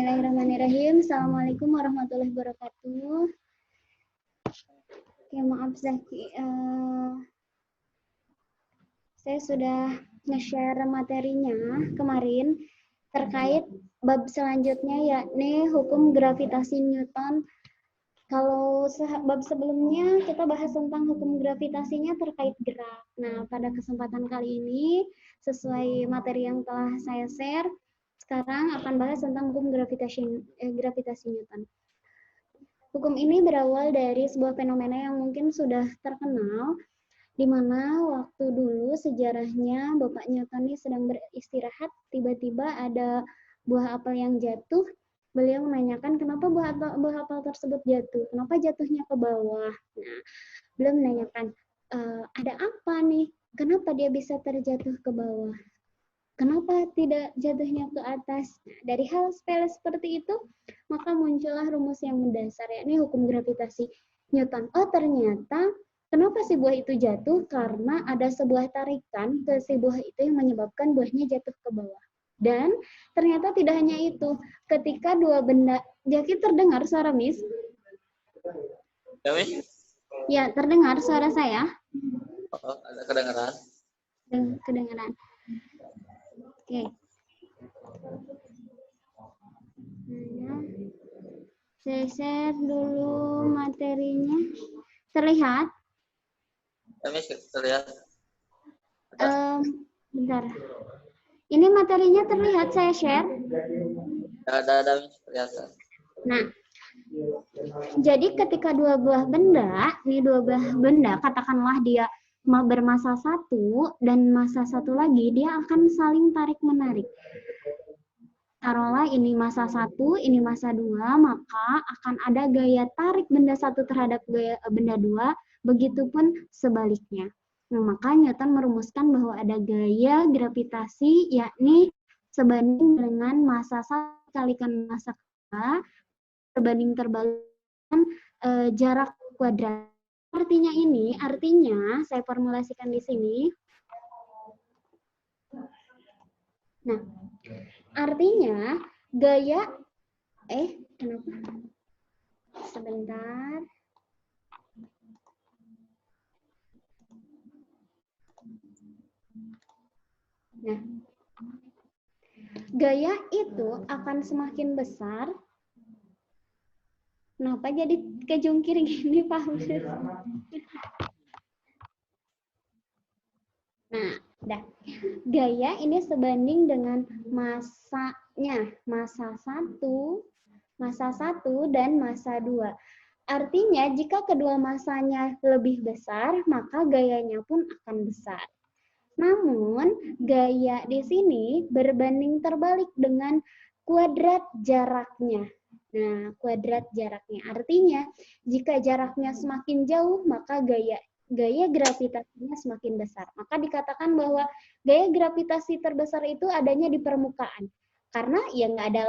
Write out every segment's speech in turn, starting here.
Bismillahirrahmanirrahim. Assalamualaikum warahmatullahi wabarakatuh. Oke, maaf Zaki. Saya sudah nge-share materinya kemarin terkait bab selanjutnya, yakni hukum gravitasi Newton. Kalau bab sebelumnya kita bahas tentang hukum gravitasinya terkait gerak. Nah, pada kesempatan kali ini, sesuai materi yang telah saya share, sekarang akan bahas tentang hukum gravitasi Newton. Hukum ini berawal dari sebuah fenomena yang mungkin sudah terkenal, di mana waktu dulu sejarahnya Bapak Newton ini sedang beristirahat, tiba-tiba ada buah apel yang jatuh. Beliau menanyakan kenapa buah apel tersebut jatuh, kenapa jatuhnya ke bawah. Nah, beliau menanyakan, ada apa nih, kenapa dia bisa terjatuh ke bawah? Kenapa tidak jatuhnya ke atas? Nah, dari hal sepele seperti itu, maka muncullah rumus yang mendasar, yakni hukum gravitasi Newton. Oh, ternyata kenapa si buah itu jatuh? Karena ada sebuah tarikan ke si buah itu yang menyebabkan buahnya jatuh ke bawah. Dan ternyata tidak hanya itu. Ketika dua benda, Jaki terdengar suara Miss? Ya, Miss? Ya, terdengar suara saya? Oh, ada kedengaran. Kedengaran. Oke. Saya share dulu materinya. Terlihat? Ya, Miss, terlihat. Bentar. Ini materinya terlihat saya share? Ada, Miss, kelihatan. Nah, jadi ketika dua buah benda, katakanlah dia bermassa 1 dan massa 1 lagi, dia akan saling tarik-menarik. Taruhlah ini massa 1, ini massa 2, maka akan ada gaya tarik benda 1 terhadap benda 2, begitupun sebaliknya. Nah, maka Newton merumuskan bahwa ada gaya gravitasi, yakni sebanding dengan massa 1 kalikan massa 2, berbanding terbalikan jarak kuadrat. Artinya saya formulasikan di sini. Nah, artinya gaya kenapa? Sebentar. Nah, gaya itu akan semakin besar. Kenapa jadi kejungkir gini, Pak? Nah, dah. Gaya ini sebanding dengan massanya, massa 1 dan massa 2. Artinya, jika kedua massanya lebih besar, maka gayanya pun akan besar. Namun, gaya di sini berbanding terbalik dengan kuadrat jaraknya. Nah, kuadrat jaraknya. Artinya, jika jaraknya semakin jauh, maka gaya gravitasinya semakin besar. Maka dikatakan bahwa gaya gravitasi terbesar itu adanya di permukaan. Karena ya nggak ada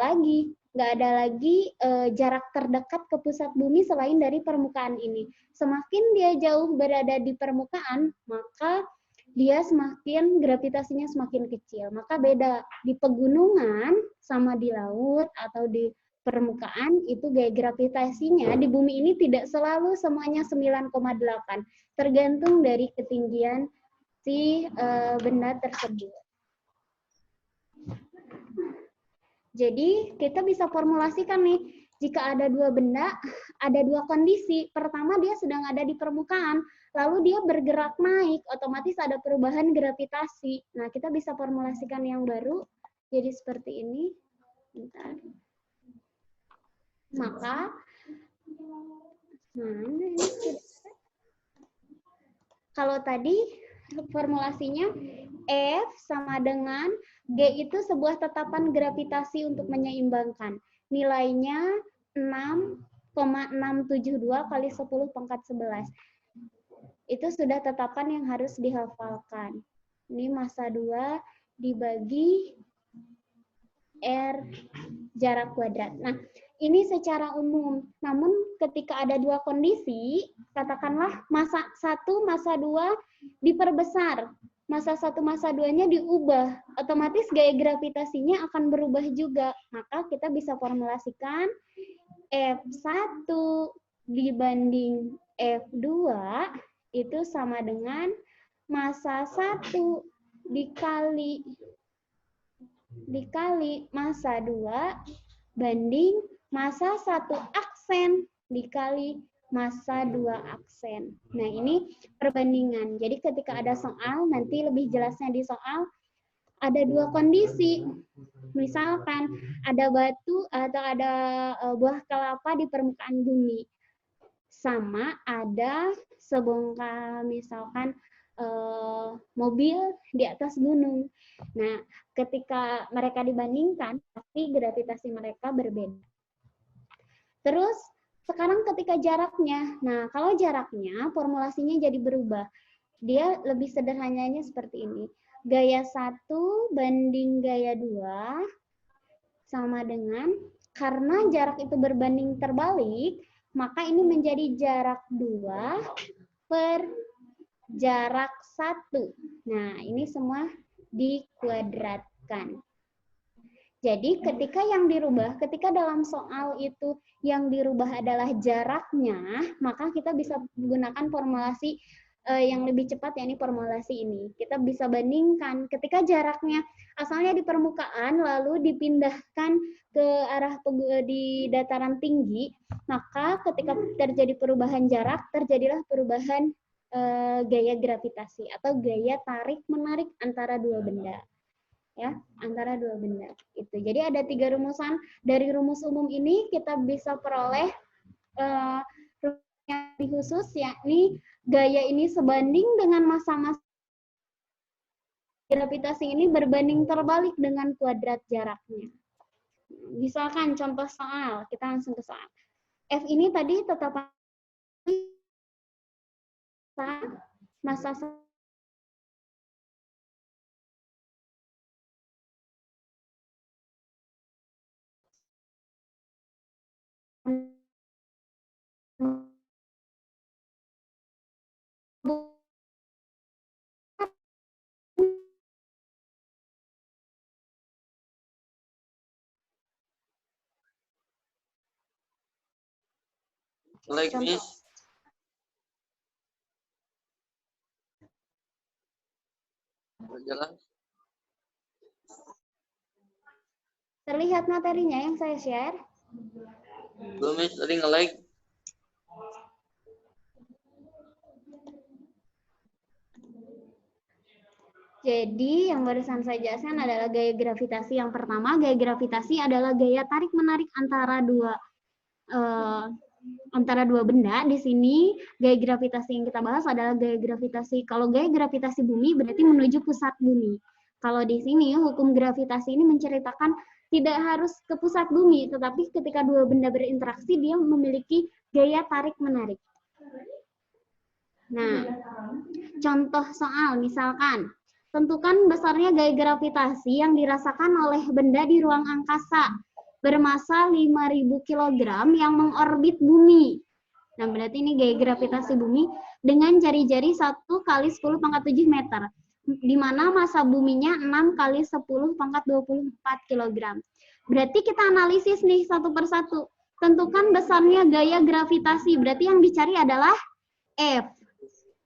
lagi jarak terdekat ke pusat bumi selain dari permukaan ini. Semakin dia jauh berada di permukaan, maka dia gravitasinya semakin kecil. Maka beda di pegunungan sama di laut atau di permukaan, itu gaya gravitasinya di bumi ini tidak selalu semuanya 9,8. Tergantung dari ketinggian si benda tersebut. Jadi kita bisa formulasikan nih, jika ada dua benda, ada dua kondisi. Pertama, dia sedang ada di permukaan, lalu dia bergerak naik, otomatis ada perubahan gravitasi. Nah, kita bisa formulasikan yang baru, jadi seperti ini. Bentar. Maka, kalau tadi formulasinya F sama dengan G itu sebuah tetapan gravitasi untuk menyeimbangkan. Nilainya 6,672 kali 10 pangkat 11. Itu sudah tetapan yang harus dihafalkan. Ini massa 2 dibagi R jarak kuadrat. Nah, ini secara umum. Namun ketika ada dua kondisi, katakanlah massa 1, massa 2 diperbesar. massa 1, massa 2-nya diubah, otomatis gaya gravitasinya akan berubah juga. Maka kita bisa formulasikan F1 dibanding F2 itu sama dengan massa 1 dikali massa 2 banding massa 1 aksen dikali massa 2 aksen. Nah, ini perbandingan. Jadi ketika ada soal, nanti lebih jelasnya di soal, ada dua kondisi. Misalkan ada batu atau ada buah kelapa di permukaan bumi. Sama ada sebongkah misalkan mobil di atas gunung. Nah, ketika mereka dibandingkan, pasti gravitasi mereka berbeda. Terus sekarang ketika jaraknya, nah kalau jaraknya formulasinya jadi berubah. Dia lebih sederhananya seperti ini. Gaya 1 banding gaya 2 sama dengan, karena jarak itu berbanding terbalik, maka ini menjadi jarak 2 per jarak 1. Nah, ini semua dikuadratkan. Jadi ketika yang dirubah, ketika dalam soal itu yang dirubah adalah jaraknya, maka kita bisa menggunakan formulasi yang lebih cepat, yakni formulasi ini. Kita bisa bandingkan ketika jaraknya asalnya di permukaan lalu dipindahkan ke arah di dataran tinggi, maka ketika terjadi perubahan jarak, terjadilah perubahan gaya gravitasi atau gaya tarik menarik antara dua benda. Ya, antara dua benda itu. Jadi ada 3 rumusan. Dari rumus umum ini kita bisa peroleh rumus yang khusus, yakni gaya ini sebanding dengan massa-massa gravitasi ini berbanding terbalik dengan kuadrat jaraknya. Misalkan contoh soal, kita langsung ke soal. F ini tadi tetap massa Like this. Berjalan. Terlihat materinya yang saya share? Belum, Miss. Tadi nge-like. Jadi yang barusan saya jelaskan adalah gaya gravitasi yang pertama. Gaya gravitasi adalah gaya tarik menarik antara dua benda. Di sini gaya gravitasi yang kita bahas adalah gaya gravitasi. Kalau gaya gravitasi bumi berarti menuju pusat bumi. Kalau di sini hukum gravitasi ini menceritakan tidak harus ke pusat bumi, tetapi ketika dua benda berinteraksi dia memiliki gaya tarik menarik. Nah, contoh soal misalkan, tentukan besarnya gaya gravitasi yang dirasakan oleh benda di ruang angkasa bermassa 5.000 kg yang mengorbit bumi. Nah, berarti ini gaya gravitasi bumi dengan jari-jari 1 kali 10 pangkat 7 meter, di mana massa buminya 6 kali 10 pangkat 24 kg. Berarti kita analisis nih satu persatu. Tentukan besarnya gaya gravitasi, berarti yang dicari adalah F.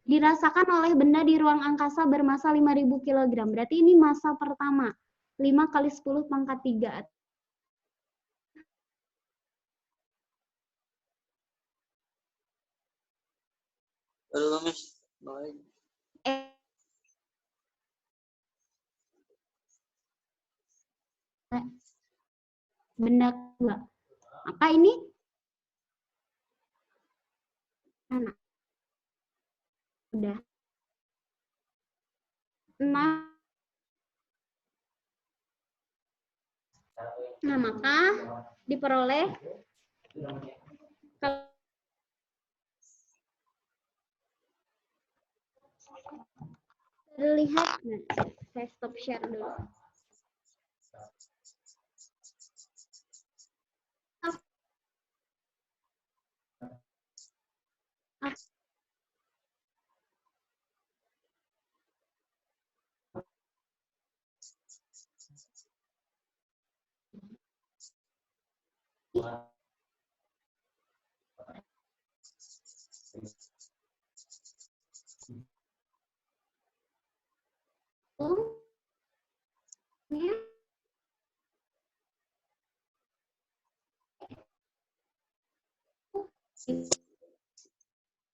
Dirasakan oleh benda di ruang angkasa bermassa 5.000 kg. Berarti ini massa pertama. 5 kali 10 pangkat 3. Aduh, Miss. Like. Benda kedua. Maka ini anak. Udah. Nah, maka diperoleh kalau terlihat, nah, saya stop share dulu.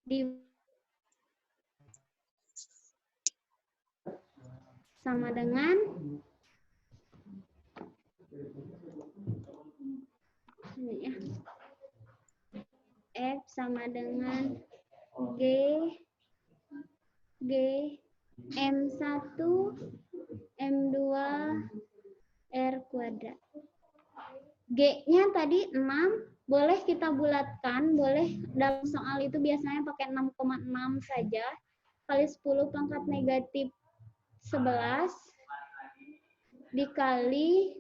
di sama dengan ini ya, F sama dengan G M1 M2 R kuadrat. G-nya tadi 6, boleh kita bulatkan, boleh dalam soal itu biasanya pakai 6,6 saja, kali 10 pangkat negatif 11, dikali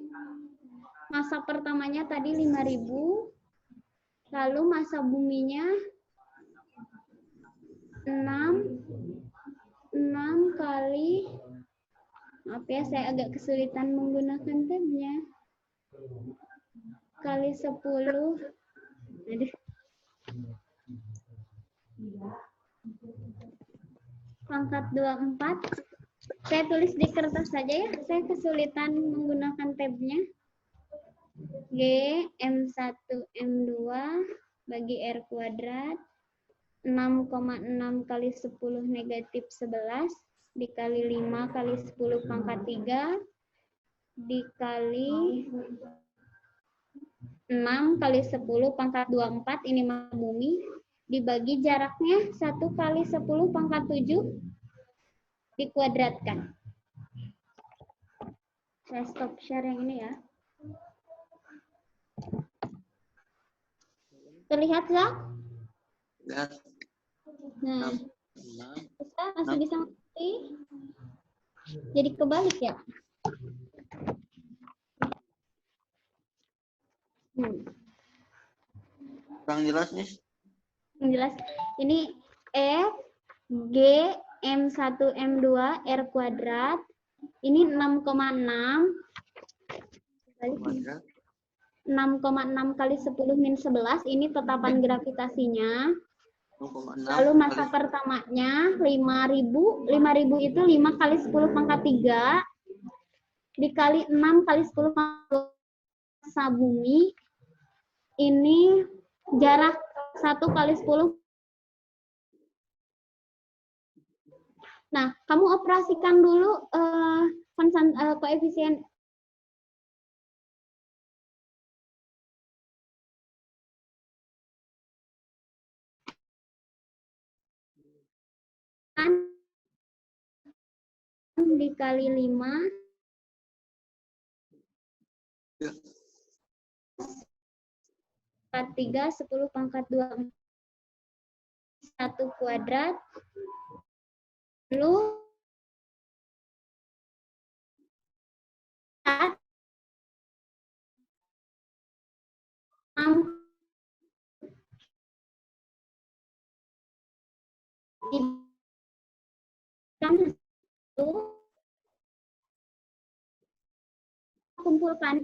masa pertamanya tadi 5.000, lalu masa buminya 6 kali, maaf ya saya agak kesulitan menggunakan tabnya, kali 10. Aduh. Pangkat 24. Saya tulis di kertas saja ya, saya kesulitan menggunakan tabnya. G M1 M2 bagi R kuadrat 6,6 kali 10 negatif 11 dikali 5 kali 10 pangkat 3 dikali 6 kali 10 pangkat 24, ini masa bumi, dibagi jaraknya 1 kali 10 pangkat 7 dikuadratkan. Saya stop share yang ini ya. Terlihat, Zak? Lihat. Nah, 6. masih bisa ngerti? Jadi kebalik ya? Kurang jelas nih. Yang jelas. Ini F, G, M1, M2, R kuadrat. Ini 6,6. 6,6 kali 10 min 11. Ini tetapan gravitasinya. 6,6 Lalu masa pertamanya 5.000. 5.000 itu 5 kali 10 pangkat 3. Dikali 6 kali 10 pangkat masa bumi. Ini jarak 1 kali 10. Nah, kamu operasikan dulu koefisien dikali 5 Ya. 3 10 pangkat 2 1 kuadrat lalu 6 kumpulkan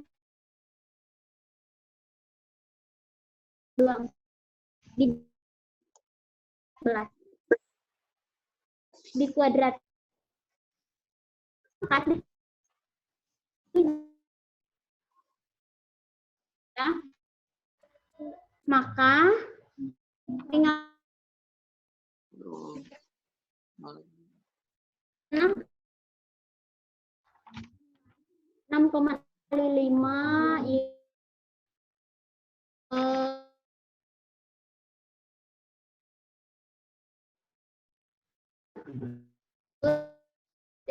2 di belas di kuadrat ya, maka tinggal 6,5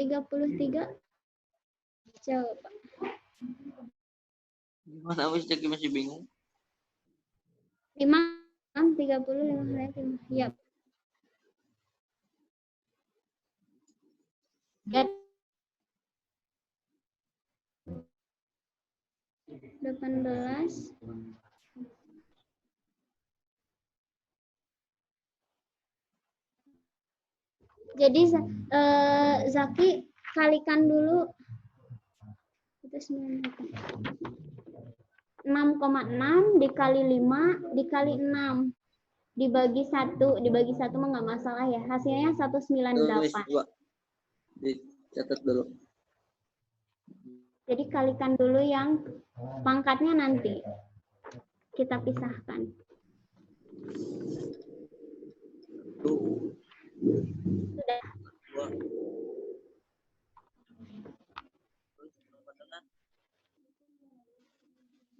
33 coba Gimana wis Jaki masih bingung? 5 30 5 ya. Ya. 18. Jadi Zaki kalikan dulu. Itu 9. 6,6 dikali 5 dikali 6 dibagi 1 mah nggak masalah ya. Hasilnya Tulis 198. dua. Dicatat dulu. Jadi kalikan dulu yang pangkatnya nanti. Kita pisahkan. Sudah.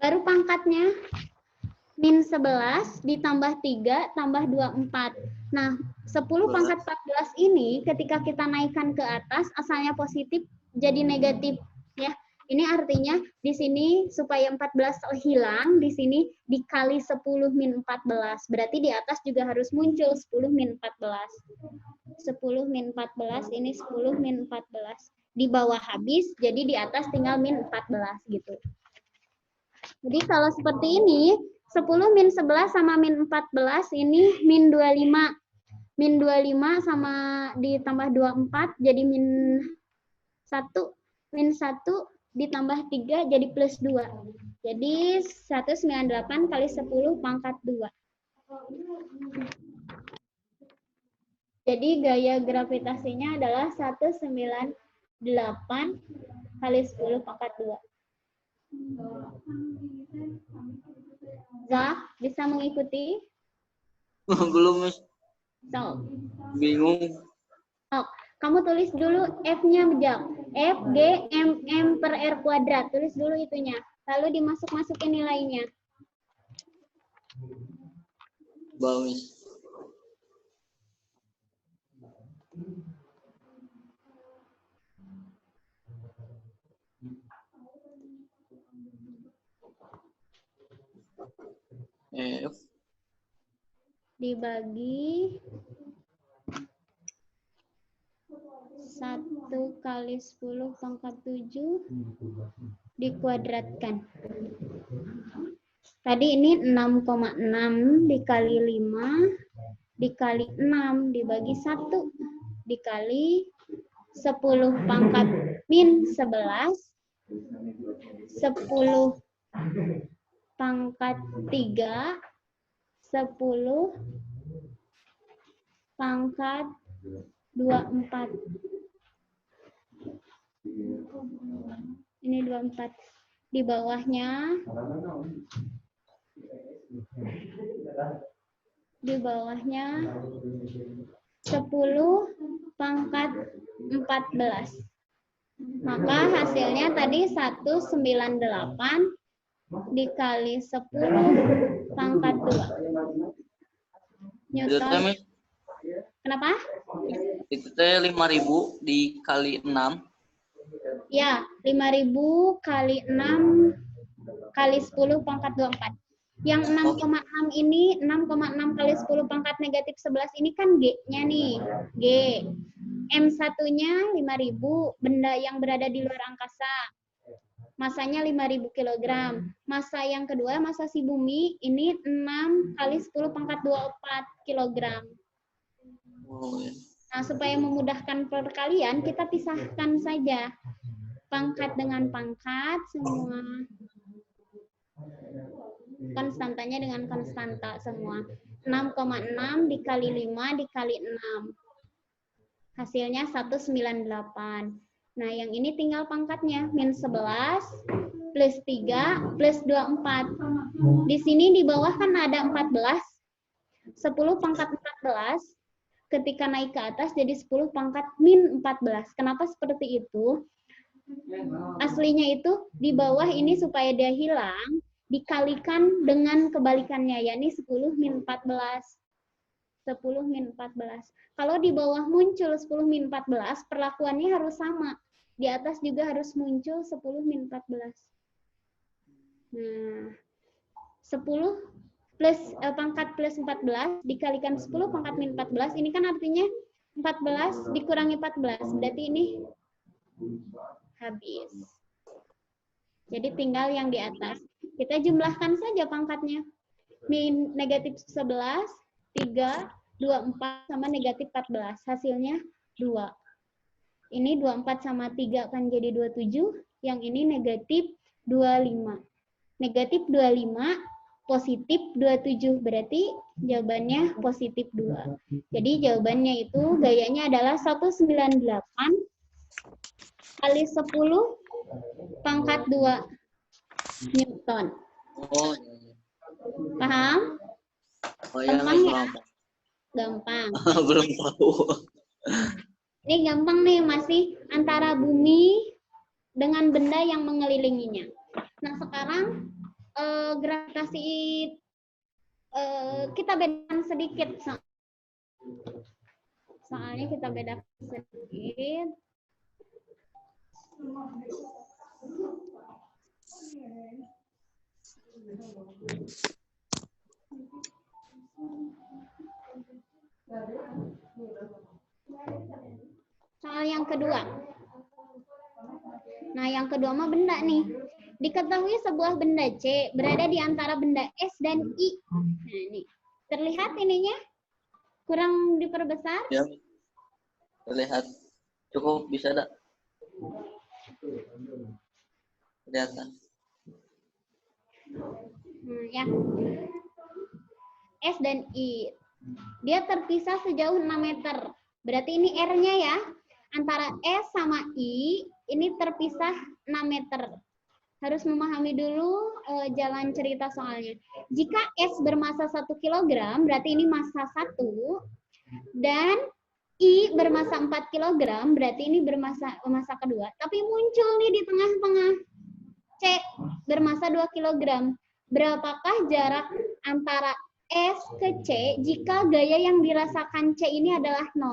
Baru pangkatnya min 11 ditambah 3 tambah 24. Nah, 10 pangkat 14 ini ketika kita naikkan ke atas, asalnya positif jadi negatif. Ya, ini artinya di sini supaya 14 hilang, di sini dikali 10 min 14. Berarti di atas juga harus muncul 10 min 14. 10 min 14, ini 10 min 14. Di bawah habis, jadi di atas tinggal min 14 gitu. Jadi kalau seperti ini, 10 min 11 sama min 14, ini min 25. Min 25 sama ditambah 24, jadi min 1. Min 1 ditambah 3, jadi plus 2. Jadi 198 kali 10 pangkat 2. Jadi gaya gravitasinya adalah 198 kali 10 pangkat 2. Zah, bisa mengikuti? Belum, Miss. So, Bingung. oh, kamu tulis dulu F-nya, Zah. F, G, M, M per R kuadrat. Tulis dulu itunya. Lalu dimasuk-masukin nilainya. Bang, Miss. F Dibagi 1 kali 10 pangkat 7 dikuadratkan. Tadi ini 6,6 dikali 5 dikali 6 dibagi 1 dikali 10 pangkat min 11 10 pangkat 3 10 pangkat 24. Ini 24. Di bawahnya 10 pangkat 14. Maka hasilnya tadi 198 dikali 10 pangkat 2. Newton. Kenapa? Itu teh 5.000 dikali 6. Ya, 5.000 kali 6 kali 10 pangkat 24. Yang 6,6 ini, 6,6 kali 10 pangkat negatif 11 ini kan G-nya nih. G. M1-nya 5.000, benda yang berada di luar angkasa. Masanya 5.000 kg. Masa yang kedua, masa si bumi, ini 6 kali 10 pangkat 24 kg. Oh, ya. Nah, supaya memudahkan perkalian, kita pisahkan saja. Pangkat dengan pangkat, semua. Konstantanya dengan konstanta semua. 6,6 dikali 5 dikali 6. Hasilnya 198. Nah, yang ini tinggal pangkatnya. Min 11 plus 3 plus 24. Di sini di bawah kan ada 14. 10 pangkat 14. Ketika naik ke atas jadi 10 pangkat min 14. Kenapa seperti itu? Aslinya itu di bawah ini supaya dia hilang, dikalikan dengan kebalikannya, yakni 10 min 14. 10 min 14. Kalau di bawah muncul 10 min 14, perlakuannya harus sama. Di atas juga harus muncul 10 min 14. Nah, 10 plus pangkat plus 14 dikalikan 10 pangkat min 14, ini kan artinya 14 dikurangi 14, berarti ini habis. Jadi tinggal yang di atas. Kita jumlahkan saja pangkatnya. Min negatif 11, 3, 24 sama negatif 14. Hasilnya 2. Ini 24 sama 3 kan jadi 27. Yang ini negatif 25. negatif 25, positif 27. Berarti jawabannya positif 2. Jadi jawabannya itu gayanya adalah 198 kali 10 pangkat 2 Newton. Oh, iya, iya. Paham? Oh ya, Gampang ya? gampang. Gampang. Belum tahu. Ini gampang nih, masih antara bumi dengan benda yang mengelilinginya. Nah, sekarang gravitasi kita bedakan sedikit. Soalnya kita bedakan sedikit. Soal yang kedua. Nah, yang kedua mah benda nih. Diketahui sebuah benda C berada di antara benda S dan I. Nah, ini. Terlihat ininya? Kurang diperbesar? Ya, terlihat. Cukup bisa dak? Kelihatan. Ya. S dan I. Dia terpisah sejauh 6 meter. Berarti ini R-nya ya. Antara S sama I, ini terpisah 6 meter. Harus memahami dulu jalan cerita soalnya. Jika S bermasa 1 kg, berarti ini massa 1. Dan I bermasa 4 kg, berarti ini masa kedua. Tapi muncul nih di tengah-tengah. C bermasa 2 kg. Berapakah jarak antara S ke C jika gaya yang dirasakan C ini adalah 0?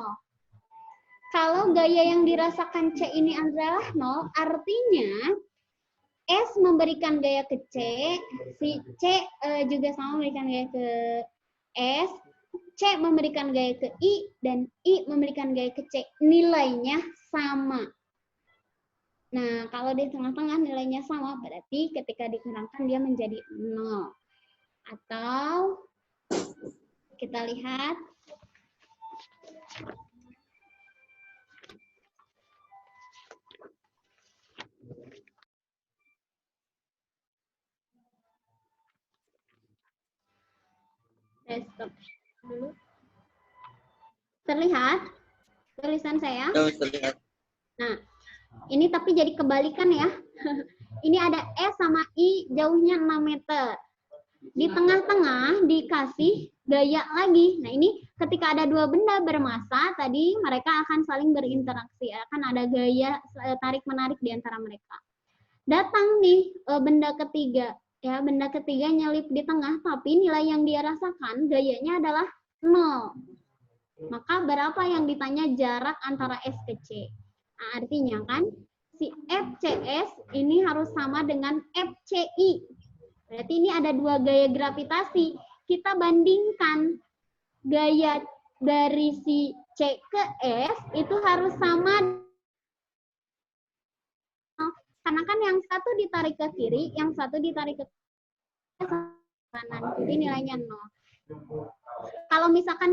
Kalau gaya yang dirasakan C ini adalah 0, artinya S memberikan gaya ke C, si C juga sama memberikan gaya ke S, C memberikan gaya ke I, dan I memberikan gaya ke C. Nilainya sama. Nah, kalau di tengah-tengah nilainya sama, berarti ketika dikurangkan dia menjadi 0. Atau kita lihat stop dulu. Terlihat tulisan saya? Terlihat. Nah, ini tapi jadi kebalikan ya. Ini ada S sama I jauhnya 6 meter. Di tengah-tengah dikasih gaya lagi. Nah, ini ketika ada dua benda bermassa, tadi mereka akan saling berinteraksi. Akan ada gaya tarik-menarik di antara mereka. Datang nih benda ketiga. Ya, benda ketiga nyelip di tengah, tapi nilai yang dia rasakan gayanya adalah 0. Maka berapa yang ditanya jarak antara S ke C? Nah, artinya kan si FCS ini harus sama dengan FCI. Berarti ini ada dua gaya gravitasi. Kita bandingkan gaya dari si C ke S itu harus sama. Karena kan yang satu ditarik ke kiri, yang satu ditarik ke kanan. Jadi nilainya 0. Kalau misalkan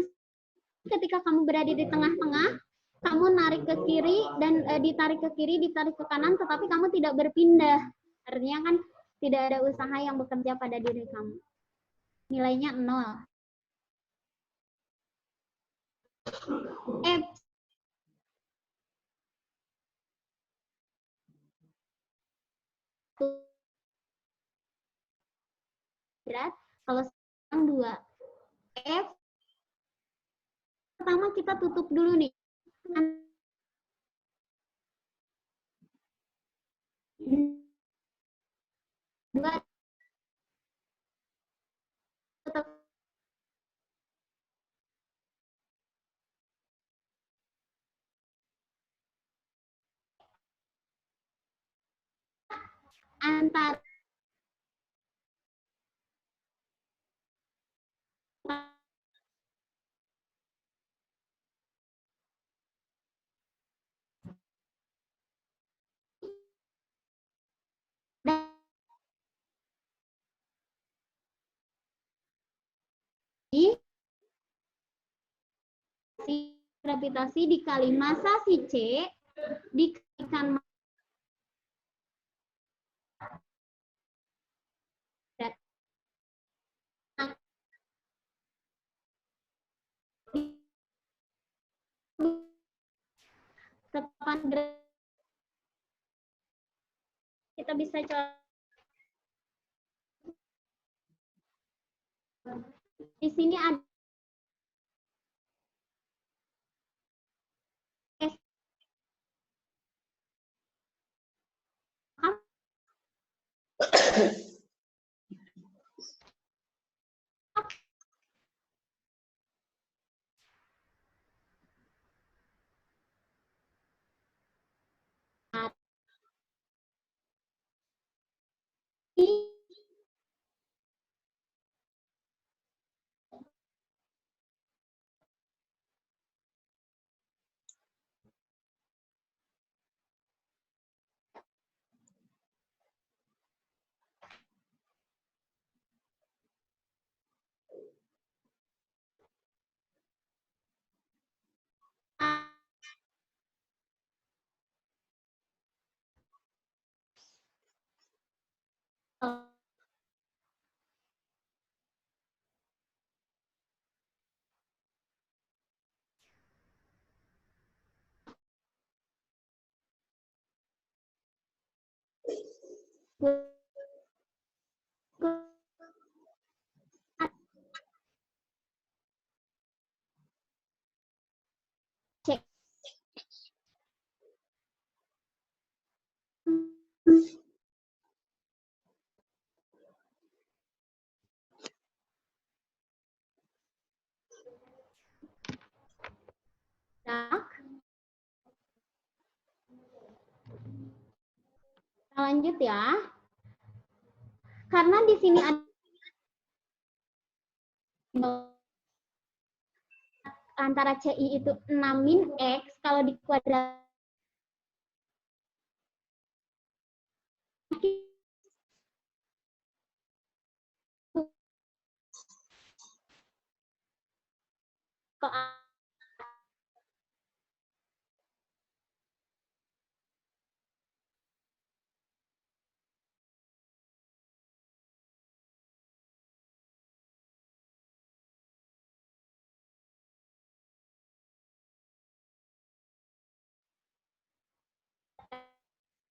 ketika kamu berada di tengah-tengah, kamu narik ke kiri dan ditarik ke kiri, ditarik ke kanan, tetapi kamu tidak berpindah. Artinya kan tidak ada usaha yang bekerja pada diri kamu. Nilainya 0. F berat, kalau sekarang 2. F pertama kita tutup dulu nih. Dua tetap antara gravitasi dikali massa si C dikalikan Tetapan derajat kita bisa coba. Di sini ada S. Cek. Lanjut ya. Karena di sini ada antara CI itu 6 min X, kalau di kuadrat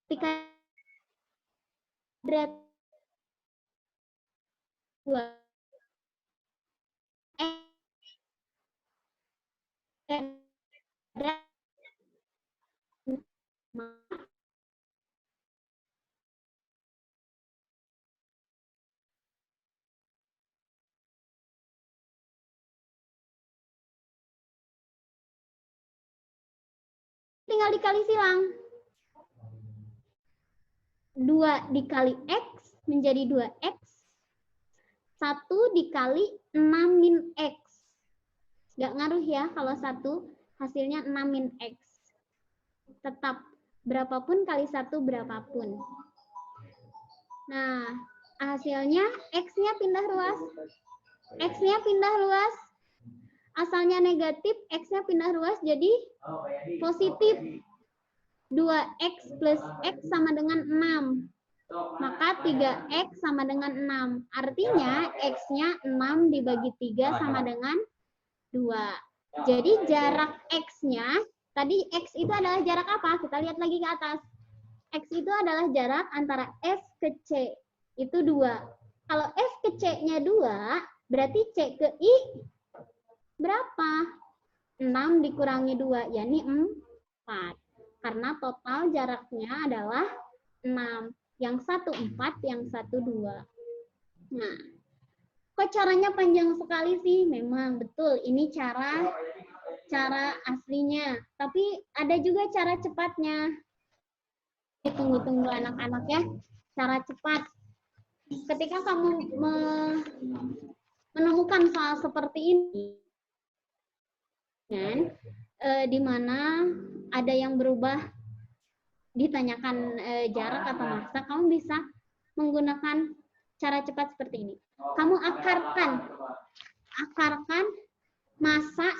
ketika kuadrat 2 tinggal dikali silang. 2 dikali X menjadi 2X. 1 dikali 6 min X. Nggak ngaruh ya kalau 1 hasilnya 6 min X. Tetap berapapun kali 1 berapapun. Nah, hasilnya X-nya pindah ruas. X-nya pindah ruas. Asalnya negatif, X-nya pindah ruas jadi positif. 2X plus X sama dengan 6. Maka 3X sama dengan 6. Artinya X-nya 6 dibagi 3 sama dengan 2. Jadi jarak X-nya, tadi X itu adalah jarak apa? Kita lihat lagi ke atas. X itu adalah jarak antara S ke C. Itu 2. Kalau S ke C-nya 2, berarti C ke I berapa? 6 dikurangi 2, yakni 4. Karena total jaraknya adalah 6. Yang satu 4, yang satu 2. Nah, kok caranya panjang sekali sih? Memang betul, ini cara aslinya. Tapi ada juga cara cepatnya. Tunggu anak-anak ya. Cara cepat. Ketika kamu menemukan soal seperti ini, kan, di mana ada yang berubah, ditanyakan jarak atau massa, kamu bisa menggunakan cara cepat seperti ini. Kamu akarkan massa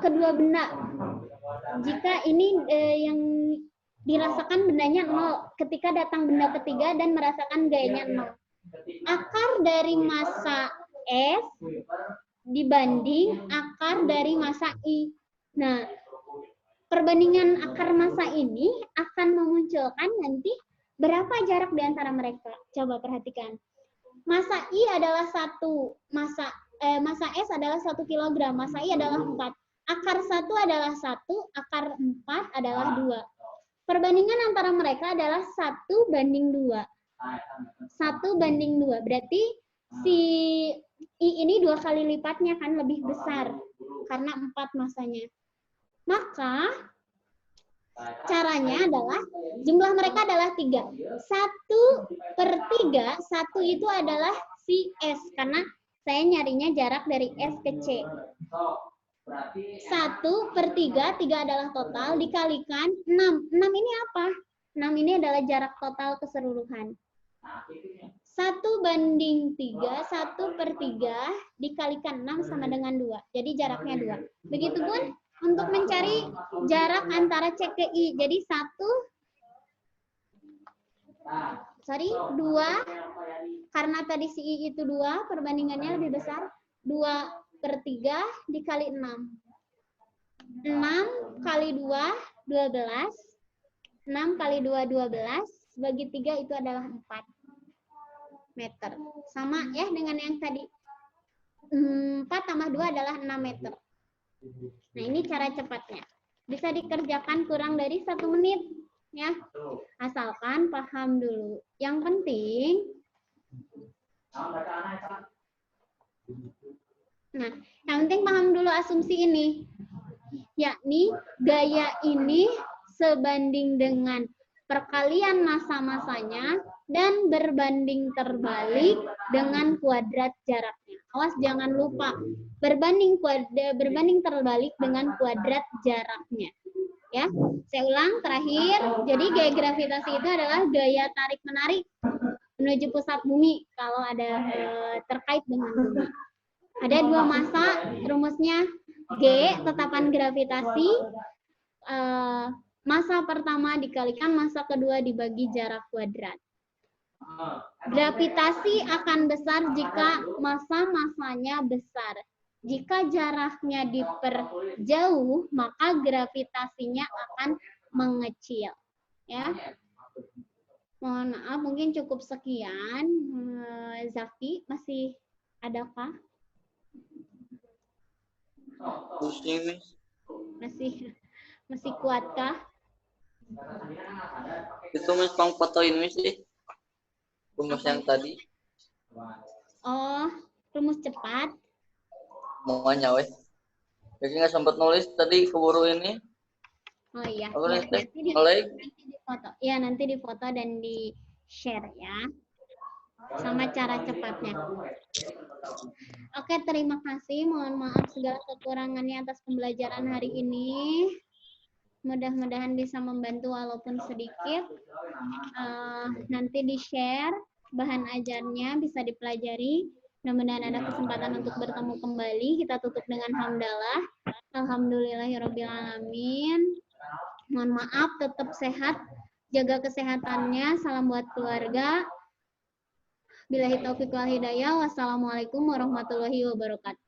kedua benda. Jika ini yang dirasakan bendanya 0, ketika datang benda ketiga dan merasakan gayanya 0. Akar dari massa S dibanding akar dari massa I. Nah, perbandingan akar massa ini akan memunculkan nanti berapa jarak di antara mereka. Coba perhatikan. Massa I adalah 1, massa S adalah 1 kg, massa I adalah 4. Akar 1 adalah 1, akar 4 adalah 2. Perbandingan antara mereka adalah 1:2. 1:2. Berarti si I ini 2 kali lipatnya kan, lebih besar karena 4 massanya. Maka caranya adalah jumlah mereka adalah 3. 1/3, 1 itu adalah si S karena saya nyarinya jarak dari S ke C. 1/3, 3 adalah total, dikalikan 6. 6 ini apa? 6 ini adalah jarak total keseluruhan. 1:3, 1/3 dikalikan 6 sama dengan 2. Jadi jaraknya 2. Begitupun untuk mencari jarak antara C ke I. Jadi 2, karena tadi si I itu 2, perbandingannya lebih besar. 2/3 dikali 6. 6 kali 2, 12. 6 kali 2, 12. Bagi 3 itu adalah 4 meter. Sama ya dengan yang tadi. 4 tambah 2 adalah 6 meter. Nah, ini cara cepatnya. Bisa dikerjakan kurang dari 1 menit. Ya, asalkan paham dulu. Yang penting, paham dulu asumsi ini. Yakni gaya ini sebanding dengan perkalian massa-massanya dan berbanding terbalik dengan kuadrat jaraknya. Awas jangan lupa berbanding terbalik dengan kuadrat jaraknya. Ya, saya ulang terakhir. Jadi gaya gravitasi itu adalah gaya tarik-menarik menuju pusat bumi kalau ada terkait dengan bumi. Ada 2 massa, rumusnya G, tetapan gravitasi, massa pertama dikalikan massa kedua dibagi jarak kuadrat. Gravitasi akan besar jika massa-massanya besar. Jika jaraknya diperjauh, maka gravitasinya akan mengecil. Ya. Mohon maaf, mungkin cukup sekian. Zaki, masih adakah? Masih kuatkah? Itu Miss Pang fotoin Miss sih. Rumus yang tadi. Oh, rumus cepat. Semuanya weh. Jadi nggak sempat nulis tadi keburu ini. Oh iya. Nanti difoto. Ya, nanti difoto dan di-share ya. Sama cara cepatnya. Oke, terima kasih. Mohon maaf segala kekurangannya atas pembelajaran hari ini. Mudah-mudahan bisa membantu walaupun sedikit. Nanti di-share bahan ajarnya, bisa dipelajari. Mudah-mudahan ada kesempatan untuk bertemu kembali. Kita tutup dengan hamdalah. Alhamdulillahirrabbilalamin. Mohon maaf, tetap sehat. Jaga kesehatannya. Salam buat keluarga. Billahi taufiq wal hidayah. Wassalamualaikum warahmatullahi wabarakatuh.